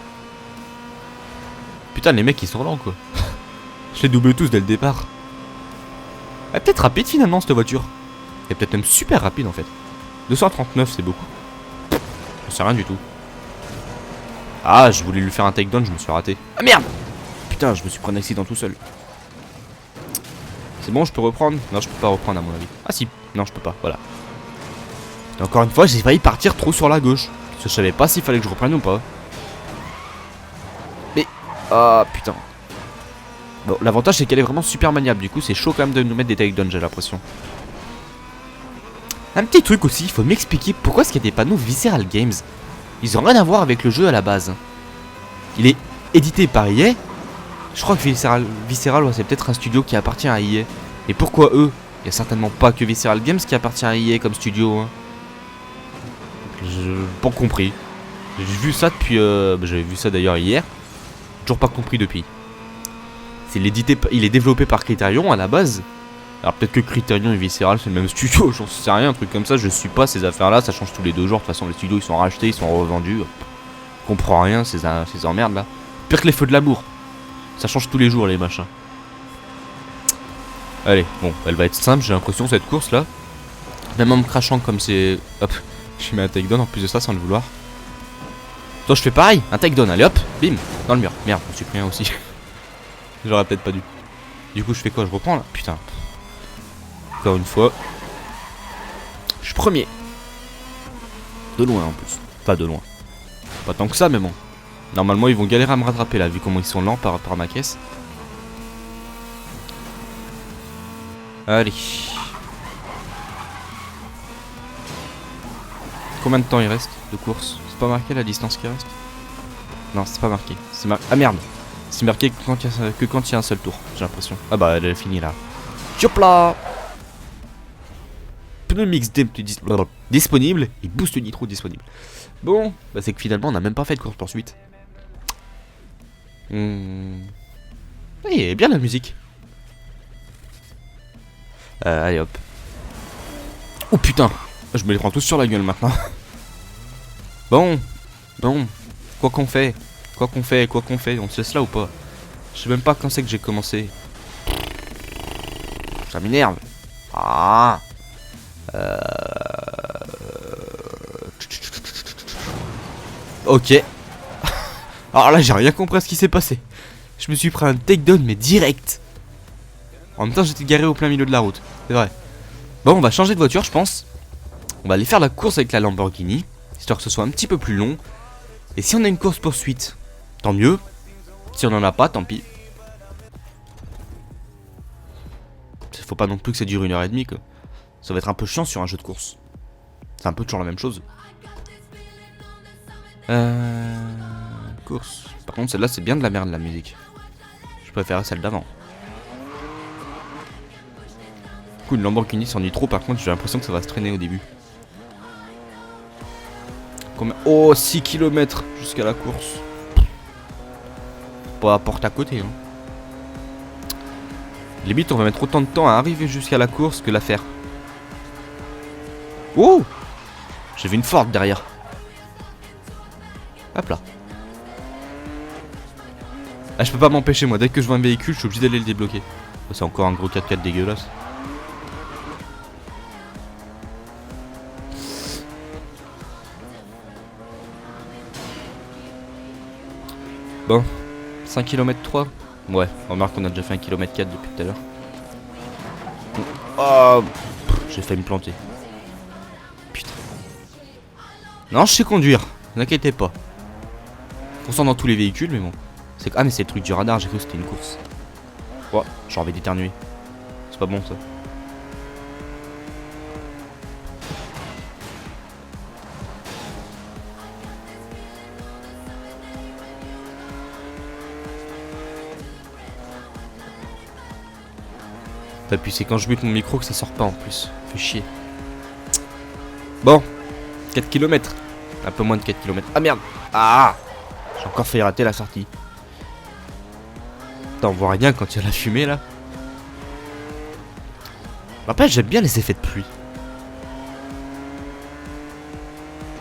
Putain les mecs ils sont lents quoi. Je les double tous dès le départ. Elle est peut-être rapide finalement cette voiture. Elle est peut-être même super rapide en fait. 239 c'est beaucoup. Je sais rien du tout. Ah je voulais lui faire un takedown je me suis raté. Ah merde. Putain je me suis pris un accident tout seul. C'est bon je peux reprendre? Non je peux pas reprendre à mon avis. Ah si. Non je peux pas voilà. Et encore une fois j'ai failli partir trop sur la gauche. Parce que je savais pas s'il fallait que je reprenne ou pas. Mais... Ah putain. Bon l'avantage c'est qu'elle est vraiment super maniable. Du coup c'est chaud quand même de nous mettre des takedowns j'ai l'impression. Un petit truc aussi, il faut m'expliquer pourquoi est-ce qu'il y a des panneaux Visceral Games. Ils ont rien à voir avec le jeu à la base. Il est édité par EA. Je crois que Visceral ouais, c'est peut-être un studio qui appartient à EA. Et pourquoi eux? Il n'y a certainement pas que Visceral Games qui appartient à EA comme studio. Hein. J'ai pas compris. J'ai vu ça depuis... j'avais vu ça d'ailleurs hier. Toujours pas compris depuis. Il est développé par Criterion à la base. Alors peut-être que Criterion et Visceral c'est le même studio, j'en sais rien, un truc comme ça, je suis pas ces affaires là, ça change tous les 2 jours, de toute façon les studios ils sont rachetés, ils sont revendus. Je comprends rien, ces emmerdes là. Pire que les feux de l'amour. Ça change tous les jours les machins. Allez, bon, elle va être simple, j'ai l'impression cette course là. Même en me crachant comme c'est... Hop, je mets un takedown en plus de ça sans le vouloir. Toi je fais pareil, un takedown, allez hop, bim, dans le mur. Merde, je me suis pris un aussi. J'aurais peut-être pas dû. Du coup je fais quoi, je reprends là? Putain. Encore une fois. Je suis premier. De loin en plus. Pas de loin. Pas tant que ça mais bon. Normalement ils vont galérer à me rattraper là vu comment ils sont lents par rapport à ma caisse. Allez. Combien de temps il reste de course? C'est pas marqué la distance qui reste? Non c'est pas marqué. Ah merde. C'est marqué que quand il y a un seul tour, j'ai l'impression. Ah bah elle est finie là. Hop là. Pneu mix disponible et boost nitro disponible. Bon, bah c'est que finalement on n'a même pas fait de course poursuite. Oui, bien la musique. Allez hop. Oh putain, je me les prends tous sur la gueule maintenant. Bon, Quoi qu'on fait, on se laisse là ou pas? Je sais même pas quand c'est que j'ai commencé. Ça m'énerve. Ah. Ok. Alors là j'ai rien compris à ce qui s'est passé. Je me suis pris un takedown mais direct. En même temps j'étais garé au plein milieu de la route. C'est vrai. Bon on va changer de voiture je pense. On va aller faire la course avec la Lamborghini. Histoire que ce soit un petit peu plus long. Et si on a une course poursuite, tant mieux. Si on en a pas, tant pis. Faut pas non plus que ça dure 1h30 quoi. Ça va être un peu chiant sur un jeu de course. C'est un peu toujours la même chose. Course. Par contre celle-là c'est bien de la merde la musique. Je préférais celle d'avant. Du coup une Lamborghini s'ennuie trop, par contre j'ai l'impression que ça va se traîner au début. Combien... Oh 6 km jusqu'à la course. Pas à porte à côté hein. Limite on va mettre autant de temps à arriver jusqu'à la course que la faire. Oh, j'ai vu une Ford derrière. Hop là. Ah je peux pas m'empêcher moi, dès que je vois un véhicule je suis obligé d'aller le débloquer. Oh, c'est encore un gros 4x4 dégueulasse. Bon, 5 km 3. Ouais, remarque qu'on a déjà fait 1 km 4 depuis tout à l'heure. Oh, j'ai failli me planter. Putain. Non, je sais conduire, n'inquiétez pas. Pourtant dans tous les véhicules, mais bon. Ah mais c'est le truc du radar, j'ai cru que c'était une course. Oh, j'ai envie d'éternuer. C'est pas bon ça. Et puis c'est quand je mute mon micro que ça sort pas en plus. Fait chier. Bon, 4 km. Un peu moins de 4 km. Ah merde. Ah, j'ai encore failli rater la sortie. Putain, on voit rien quand il y a la fumée là. Après j'aime bien les effets de pluie.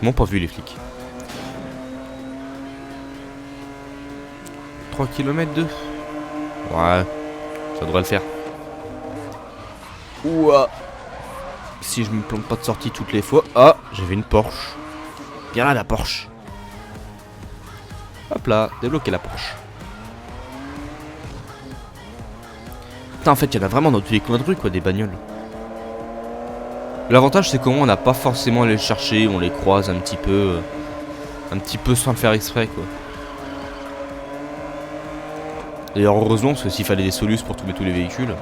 Ils m'ont pas vu les flics. 3 km 2. Ouais, ça devrait le faire. Ouah. Si je me plante pas de sortie toutes les fois. Ah, j'avais une Porsche. Viens là la Porsche. Hop là, débloquer la Porsche. Putain en fait il y en a vraiment dans tous les coins de rue quoi, des bagnoles. L'avantage c'est qu'au moins on n'a pas forcément à les chercher, on les croise un petit peu sans le faire exprès quoi. D'ailleurs heureusement parce que s'il fallait des solus pour tous les véhicules.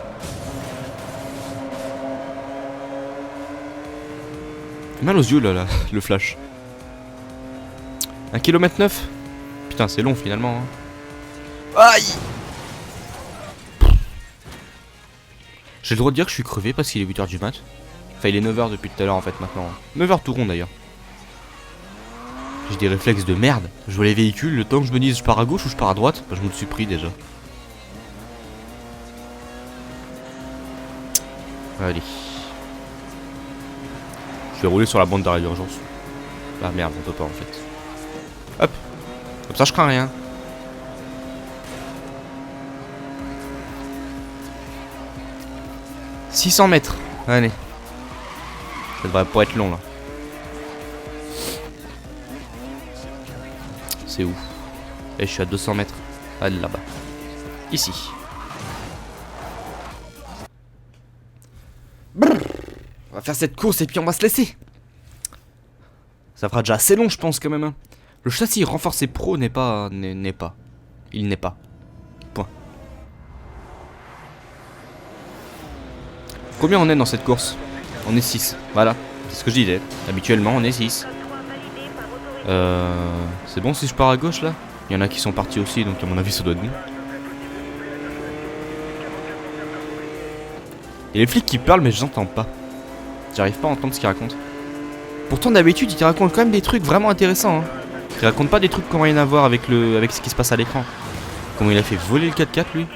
Mal aux yeux là, le flash. 1 km 9. Putain c'est long finalement hein. Aïe. J'ai le droit de dire que je suis crevé parce qu'il est 8h du mat. Enfin il est 9h depuis tout à l'heure en fait maintenant. 9h tout rond d'ailleurs. J'ai des réflexes de merde. Je vois les véhicules, le temps que je me dise je pars à gauche ou je pars à droite, bah, je me le suis pris déjà. Allez. Je vais rouler sur la bande d'arrêt d'urgence. Ah merde, on peut pas en fait. Hop. Comme ça je crains rien. « 600 mètres. Allez. Ça devrait pas être long là. C'est où? Et je suis à 200 mètres. Allez là-bas. Ici. Brrr. On va faire cette course et puis on va se laisser. Ça fera déjà assez long je pense quand même hein. Le châssis renforcé pro n'est pas. Il n'est pas. Point. Combien on est dans cette course? On est 6. Voilà. C'est ce que je disais. Habituellement on est 6. C'est bon si je pars à gauche là? Il y en a qui sont partis aussi donc à mon avis ça doit être bon. Il y a les flics qui parlent mais je n'entends pas. J'arrive pas à entendre ce qu'ils racontent. Pourtant d'habitude ils racontent quand même des trucs vraiment intéressants hein. Ils racontent pas des trucs qui n'ont rien à voir avec ce qui se passe à l'écran. Comment il a fait voler le 4x4 lui?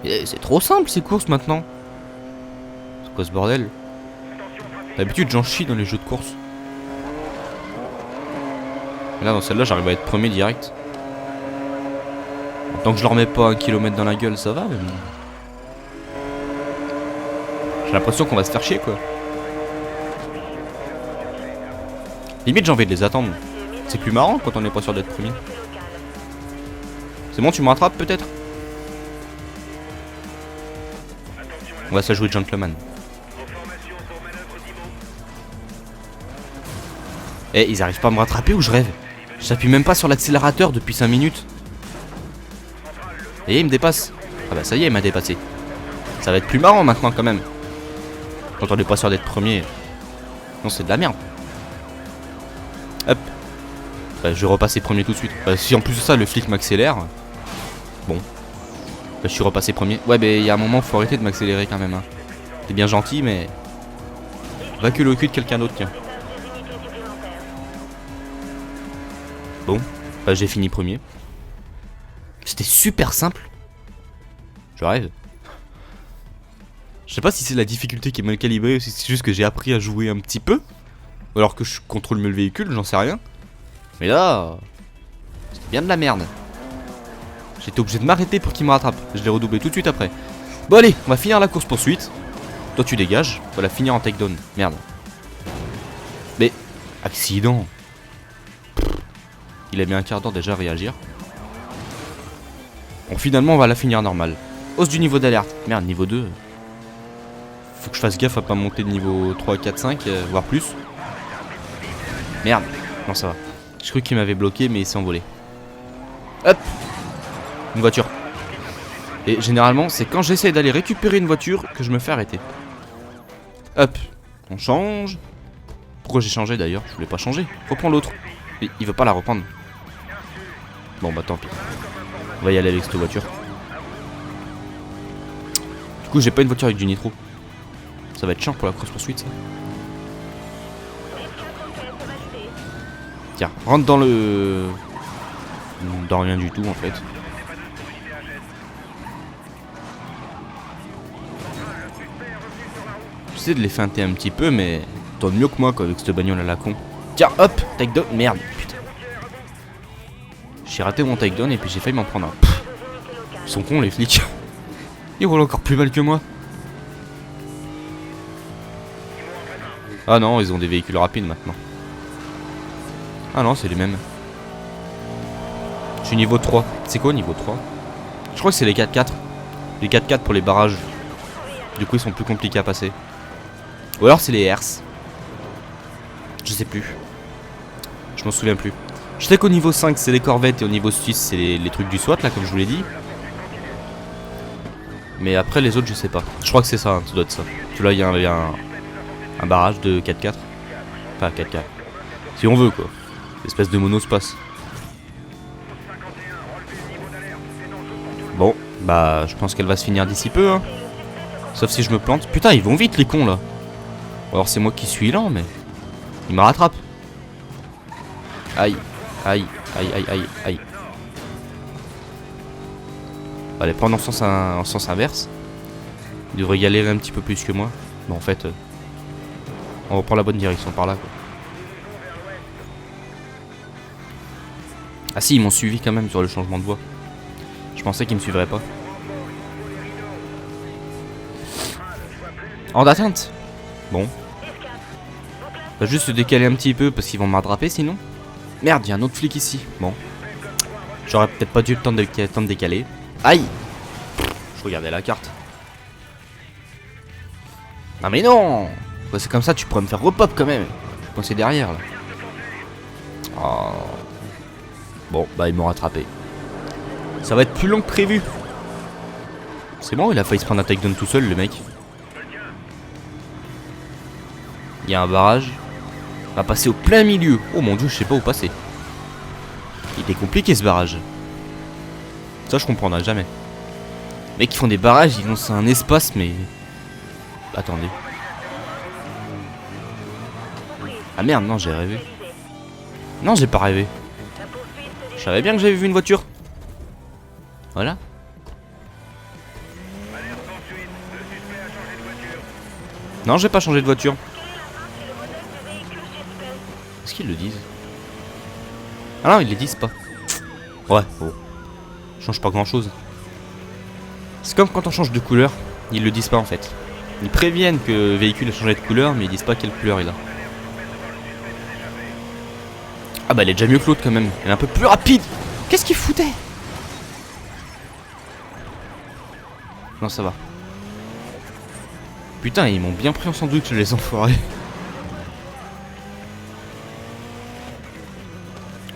C'est trop simple ces courses maintenant. C'est quoi ce bordel? D'habitude j'en chie dans les jeux de course. Et là dans celle-là j'arrive à être premier direct. Tant que je leur mets pas 1 kilomètre dans la gueule ça va, mais... J'ai l'impression qu'on va se faire chier quoi. Limite j'ai envie de les attendre. C'est plus marrant quand on n'est pas sûr d'être premier. C'est bon, tu me rattrapes peut-être? On va se la jouer gentleman. Eh, ils arrivent pas à me rattraper ou je rêve? J'appuie même pas sur l'accélérateur depuis 5 minutes. Et il me dépasse. Ah bah ça y est, il m'a dépassé. Ça va être plus marrant maintenant quand même. Quand on n'est pas sûr d'être premier. Non, c'est de la merde. Hop. Bah, je vais repasser premier tout de suite. Bah, si en plus de ça le flic m'accélère. Bon. Bah, je suis repassé premier. Ouais, mais il y a un moment faut arrêter de m'accélérer quand même. Hein. T'es bien gentil, mais... Va que le cul de quelqu'un d'autre, tiens. Bon. Bah, j'ai fini premier. C'était super simple. Je rêve. Je sais pas si c'est la difficulté qui est mal calibrée ou si c'est juste que j'ai appris à jouer un petit peu. Ou alors que je contrôle mieux le véhicule, j'en sais rien. Mais là... C'était bien de la merde. J'étais obligé de m'arrêter pour qu'il me rattrape. Je l'ai redoublé tout de suite après. Bon allez, on va finir la course poursuite. Toi tu dégages. Voilà, finir en takedown. Merde. Mais... Accident. Il a mis un quart d'heure déjà à réagir. Bon, finalement on va la finir normale. Hausse du niveau d'alerte. Merde, niveau 2. Faut que je fasse gaffe à pas monter de niveau 3, 4, 5, voire plus. Merde. Non, ça va. Je crois qu'il m'avait bloqué, mais il s'est envolé. Hop. Une voiture. Et généralement, c'est quand j'essaie d'aller récupérer une voiture que je me fais arrêter. Hop. On change. Pourquoi j'ai changé d'ailleurs? Je voulais pas changer. Reprends l'autre. Et il veut pas la reprendre. Bon, bah tant pis. On va y aller avec cette voiture. Du coup, j'ai pas une voiture avec du nitro. Ça va être chiant pour la course poursuite, ça. Tiens, rentre dans le... Dans rien du tout, en fait. J'essaie de les feinter un petit peu, mais... T'en mieux que moi, quoi, avec cette bagnole à la con. Tiens, hop, takedown. Merde, putain. J'ai raté mon takedown et puis j'ai failli m'en prendre un. Pff, ils sont cons, les flics. Ils roulent encore plus mal que moi. Ah non, ils ont des véhicules rapides maintenant. Ah non, c'est les mêmes. Je suis niveau 3. C'est quoi niveau 3? Je crois que c'est les 4x4. Les 4x4 pour les barrages. Du coup, ils sont plus compliqués à passer. Ou alors c'est les herses. Je sais plus. Je m'en souviens plus. Je sais qu'au niveau 5, c'est les corvettes et au niveau 6, c'est les trucs du SWAT, là, comme je vous l'ai dit. Mais après, les autres, je sais pas. Je crois que c'est ça, hein, ça doit être ça. Tu vois, il y a un barrage de 4x4. Enfin, 4x4. Si on veut, quoi. Espèce de monospace. Bon, bah, je pense qu'elle va se finir d'ici peu, hein. Sauf si je me plante. Putain, ils vont vite, les cons, là. Alors, c'est moi qui suis lent, mais... Il me rattrape. Aïe, aïe, aïe, aïe, aïe, aïe. Allez, prendre en sens inverse. Il devrait galérer un petit peu plus que moi. Bon, en fait, on reprend la bonne direction par là, quoi. Ah si, ils m'ont suivi quand même sur le changement de voie. Je pensais qu'ils me suivraient pas. En d'atteinte. Bon. Va juste se décaler un petit peu parce qu'ils vont m'attraper sinon. Merde, il y a un autre flic ici. Bon. J'aurais peut-être pas dû le temps de décaler. Aïe. Je regardais la carte. Non mais non. Ouais, c'est comme ça, tu pourrais me faire repop quand même. Je suis coincé derrière là. Oh. Bon, bah ils m'ont rattrapé. Ça va être plus long que prévu. C'est bon, il a failli se prendre un takedown tout seul le mec. Il y a un barrage. On va passer au plein milieu. Oh mon dieu, je sais pas où passer. Il était compliqué ce barrage. Ça je comprendrai jamais. Les mecs qui font des barrages, ils lancent un espace mais... Attendez. Ah merde, non j'ai rêvé. Non j'ai pas rêvé. Je savais bien que j'avais vu une voiture. Voilà. Non j'ai pas changé de voiture. Est-ce qu'ils le disent? Ah non, ils les disent pas. Ouais, bon. Change pas grand chose. C'est comme quand on change de couleur, ils le disent pas en fait. Ils préviennent que le véhicule a changé de couleur, mais ils disent pas quelle couleur il a. Ah bah elle est déjà mieux que l'autre quand même. Elle est un peu plus rapide. Qu'est-ce qu'il foutait? Non, ça va. Putain, ils m'ont bien pris en sandwich les enfoirés.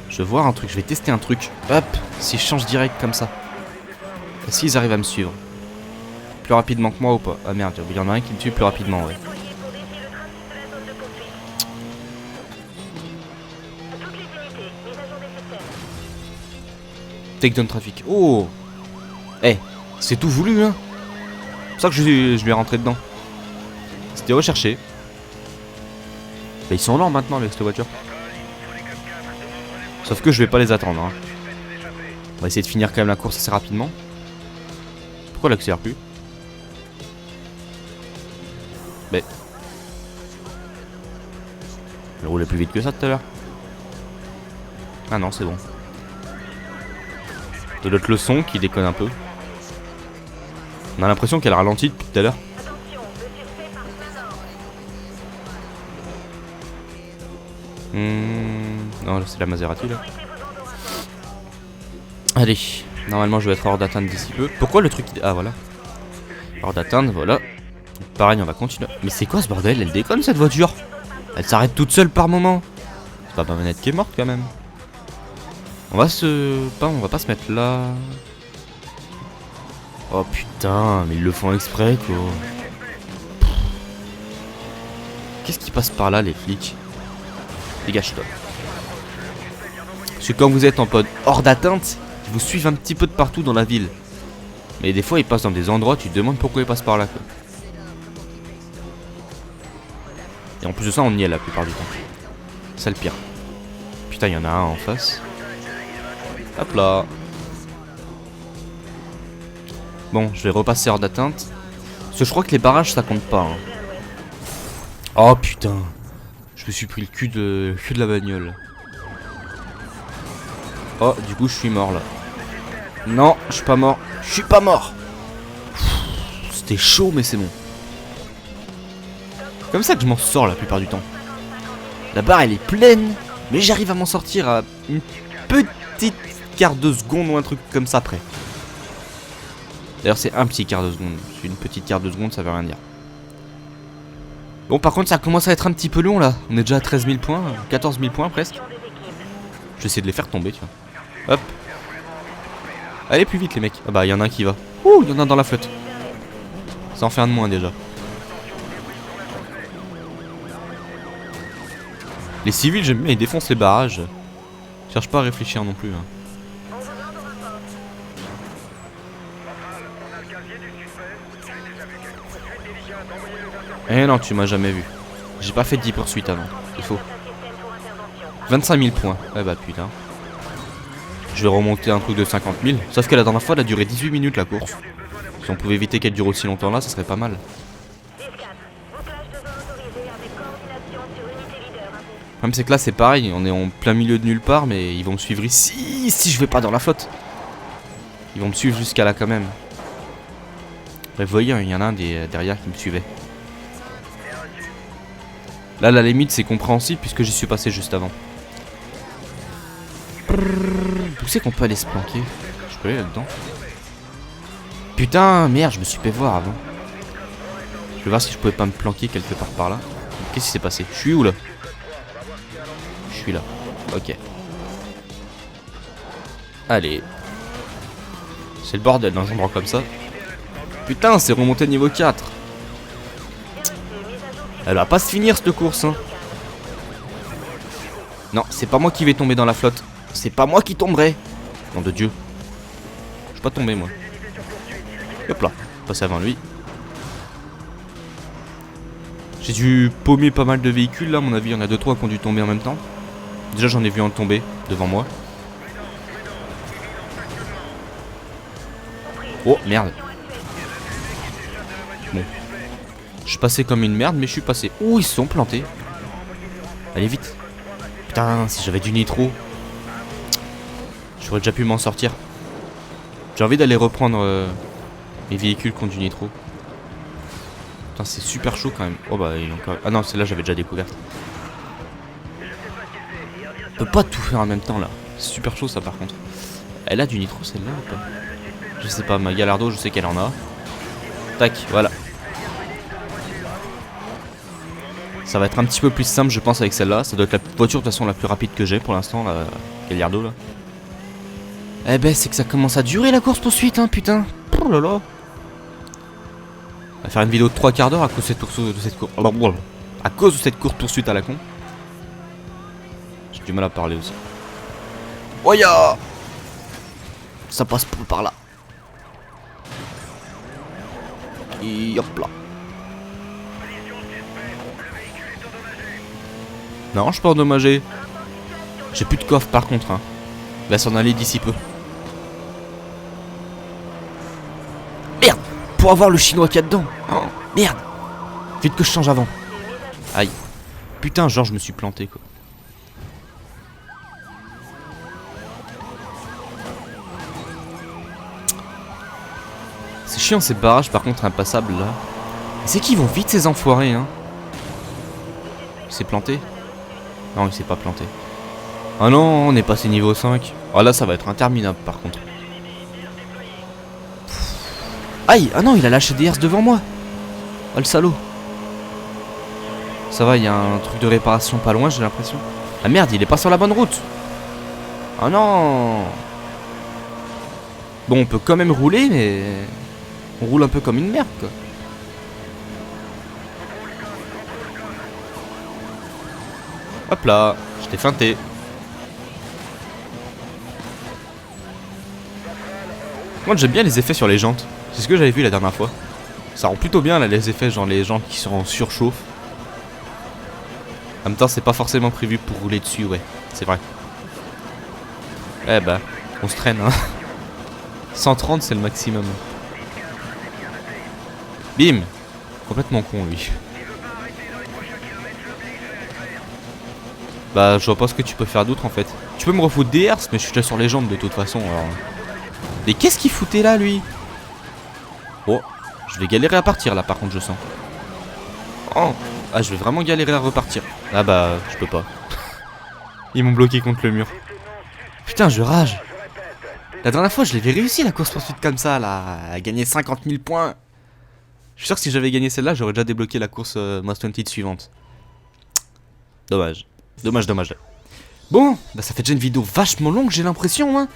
Je vais voir un truc, je vais tester un truc. Hop, si je change direct comme ça. Est-ce qu'ils arrivent à me suivre? Plus rapidement que moi ou pas? Ah merde, il y en a un qui me tue plus rapidement, ouais. Takedown trafic. Oh! Eh, c'est tout voulu, hein? C'est pour ça que je lui ai rentré dedans. C'était recherché. Bah, ils sont lents maintenant avec cette voiture. Sauf que je vais pas les attendre, hein. On va essayer de finir quand même la course assez rapidement. Pourquoi elle accélère plus? Mais... elle roulait plus vite que ça tout à l'heure. Ah non, c'est bon. De l'autre leçon qui déconne un peu. On a l'impression qu'elle ralentit depuis tout à l'heure. Non, c'est la Maserati là. Allez, normalement je vais être hors d'atteinte d'ici peu. Pourquoi le truc... ah voilà. Hors d'atteinte, voilà. Pareil, on va continuer. Mais c'est quoi ce bordel? Elle déconne cette voiture. Elle s'arrête toute seule par moment. C'est pas ma manette qui est morte quand même. On va pas se mettre là. Oh putain, mais ils le font exprès quoi. Qu'est-ce qui passe par là les flics? Dégage-toi. Parce que quand vous êtes en mode hors d'atteinte, ils vous suivent un petit peu de partout dans la ville. Mais des fois ils passent dans des endroits, tu te demandes pourquoi ils passent par là quoi. Et en plus de ça on y est la plupart du temps. C'est le pire. Putain, il y en a un en face. Hop là. Bon, je vais repasser hors d'atteinte. Parce que je crois que les barrages ça compte pas, hein. Oh putain. Je me suis pris le cul de la bagnole. Oh, du coup je suis mort là. Non, je suis pas mort. Je suis pas mort. C'était chaud mais c'est bon. Comme ça que je m'en sors la plupart du temps. La barre elle est pleine, mais j'arrive à m'en sortir à une petite quart de seconde ou un truc comme ça près. D'ailleurs c'est un petit quart de seconde. Une petite quart de seconde ça veut rien dire. Bon par contre ça commence à être un petit peu long là. On est déjà à 13 000 points, 14 000 points presque. Je vais essayer de les faire tomber tiens. Hop. Allez plus vite les mecs. Ah bah il y en a un qui va. Ouh, il y en a un dans la flotte. Ça en fait un de moins déjà. Les civils j'aime bien, ils défoncent les barrages. Je cherche pas à réfléchir non plus, hein. Eh non, tu m'as jamais vu. J'ai pas fait de 10 poursuites avant. Il faut 25 000 points. Eh bah putain. Je vais remonter un truc de 50 000. Sauf que la dernière fois elle a duré 18 minutes la course. Si on pouvait éviter qu'elle dure aussi longtemps là, ça serait pas mal. Le problème c'est que là c'est pareil, on est en plein milieu de nulle part, mais ils vont me suivre ici, si je vais pas dans la flotte. Ils vont me suivre jusqu'à là quand même. Bref, vous voyez, il y en a un derrière qui me suivait. Là la limite c'est compréhensible puisque j'y suis passé juste avant. Où c'est qu'on peut aller se planquer? Je peux aller là-dedans. Putain, merde, je me suis fait voir avant. Je vais voir si je pouvais pas me planquer quelque part par là. Qu'est-ce qui s'est passé? Je suis où là? Je suis là. Ok. Allez. C'est le bordel dans un endroit comme ça. Putain, c'est remonté niveau 4. Elle va pas se finir cette course, hein. Non, c'est pas moi qui vais tomber dans la flotte. C'est pas moi qui tomberai. Nom de Dieu. Je suis pas tombé moi. Hop là. Passer avant lui. J'ai dû paumer pas mal de véhicules là, à mon avis. Il y en a 2-3 qui ont dû tomber en même temps. Déjà j'en ai vu un tomber devant moi. Oh merde. Bon. Je suis passé comme une merde mais je suis passé. Ouh ils se sont plantés. Allez vite. Putain si j'avais du nitro. J'aurais déjà pu m'en sortir. J'ai envie d'aller reprendre mes véhicules contre du nitro. Putain, c'est super chaud quand même. Oh bah, il y a encore... Ah non, celle-là, j'avais déjà découverte. On peut pas tout faire en même temps, là. C'est super chaud, ça, par contre. Elle a du nitro, celle-là, ou pas? Je sais pas, ma Gallardo, je sais qu'elle en a. Tac, voilà. Ça va être un petit peu plus simple, je pense, avec celle-là. Ça doit être la voiture, de toute façon, la plus rapide que j'ai pour l'instant, la Gallardo, là. Eh ben, c'est que ça commence à durer, la course-poursuite, hein, putain. Oh là là. On va faire une vidéo de 3 quarts d'heure à cause de cette course. À cause de cette course-poursuite à la con. J'ai du mal à parler aussi. Oya! Ça passe par là. Et hop là. Non, je suis pas endommagé. J'ai plus de coffre par contre. Hein. Il va s'en aller d'ici peu. Merde! Pour avoir le chinois qu'il y a dedans. Oh, merde! Vite que je change avant. Aïe. Putain, genre je me suis planté quoi. C'est chiant ces barrages par contre impassables là. C'est qu'ils vont vite ces enfoirés hein. Il s'est planté? Non il s'est pas planté. Ah non on est passé niveau 5. Oh là ça va être interminable par contre. Aïe. Ah non il a lâché des herses devant moi. Oh le salaud. Ça va il y a un truc de réparation pas loin j'ai l'impression. Ah merde il est pas sur la bonne route. Ah non. Bon on peut quand même rouler mais... On roule un peu comme une merde quoi. Hop là, je t'ai feinté. Moi j'aime bien les effets sur les jantes. C'est ce que j'avais vu la dernière fois. Ça rend plutôt bien là les effets, genre les jantes qui sont en surchauffe. En même temps c'est pas forcément prévu pour rouler dessus, ouais, c'est vrai. Eh bah, on se traîne hein. 130 c'est le maximum. Bim! Complètement con lui. Bah je vois pas ce que tu peux faire d'autre en fait. Tu peux me refoutre des herses mais je suis déjà sur les jambes de toute façon alors. Mais qu'est-ce qu'il foutait là lui? Oh, je vais galérer à partir là par contre je sens. Oh, ah je vais vraiment galérer à repartir. Ah bah je peux pas. Ils m'ont bloqué contre le mur. Putain je rage. La dernière fois je l'avais réussi la course poursuite comme ça là, à gagner 50 000 points. Je suis sûr que si j'avais gagné celle-là, j'aurais déjà débloqué la course Most Wanted suivante. Dommage. Dommage. Bon, bah ça fait déjà une vidéo vachement longue, j'ai l'impression. Hein.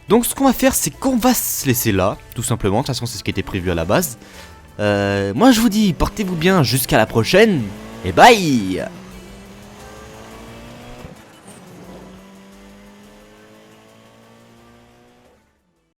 Donc ce qu'on va faire, c'est qu'on va se laisser là, tout simplement. De toute façon, c'est ce qui était prévu à la base. Moi, je vous dis, portez-vous bien jusqu'à la prochaine. Et bye!